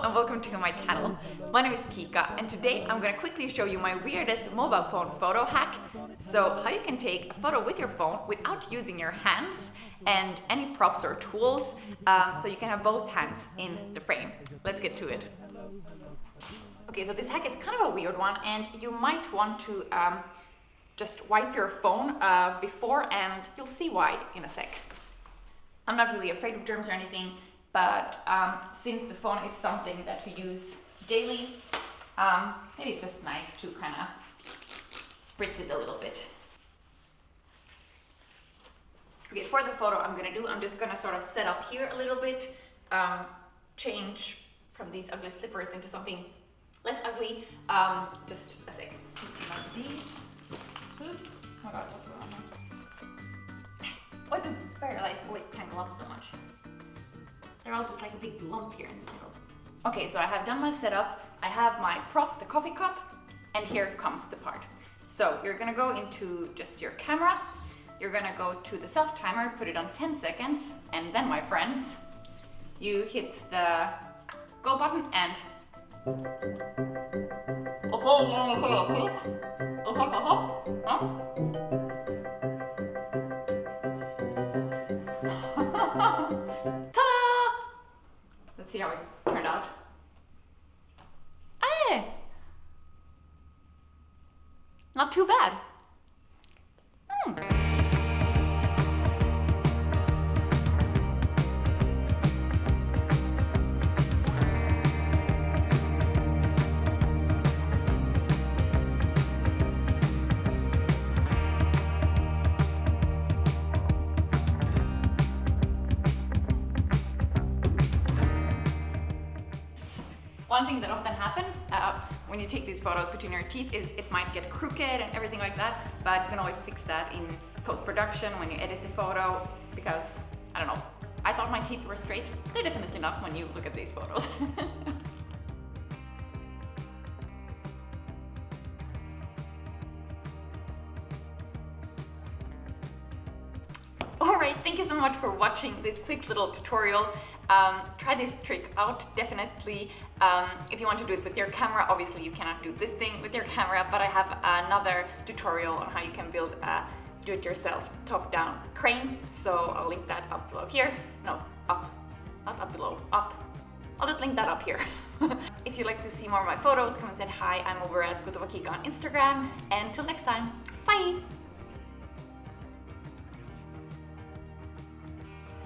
and welcome to my channel. My name is Kika and today I'm going to quickly show you my weirdest mobile phone photo hack. So how you can take a photo with your phone without using your hands and any props or tools, so you can have both hands in the frame. Let's get to it. Okay, so this hack is kind of a weird one and you might want to just wipe your phone before, and you'll see why in a sec. I'm not really afraid of germs or anything, but since the phone is something that we use daily, maybe it's just nice to kind of spritz it a little bit. Okay, for the photo I'm just gonna sort of set up here a little bit, change from these ugly slippers into something less ugly. Just a sec. Like these. Oh my god, what's wrong? Why do fairy lights always tangle up so much? They're all just like a big lump here in the middle. Okay, so I have done my setup. I have my prop, the coffee cup, and here comes the part. So you're gonna go into just your camera. You're gonna go to the self timer, put it on 10 seconds, and then, my friends, you hit the go button and ta-da! Let's see how it turned out. Hey! Not too bad. One thing that often happens when you take these photos between your teeth is it might get crooked and everything like that, but you can always fix that in post-production when you edit the photo, because, I don't know, I thought my teeth were straight. They're definitely not when you look at these photos. Alright, thank you so much for watching this quick little tutorial. Try this trick out, definitely. If you want to do it with your camera, obviously you cannot do this thing with your camera, but I have another tutorial on how you can build a do-it-yourself top-down crane, so I'll link that up below here. No, up. Not up below, up. I'll just link that up here. If you'd like to see more of my photos, come and say hi. I'm over at Kika on Instagram. And till next time, bye!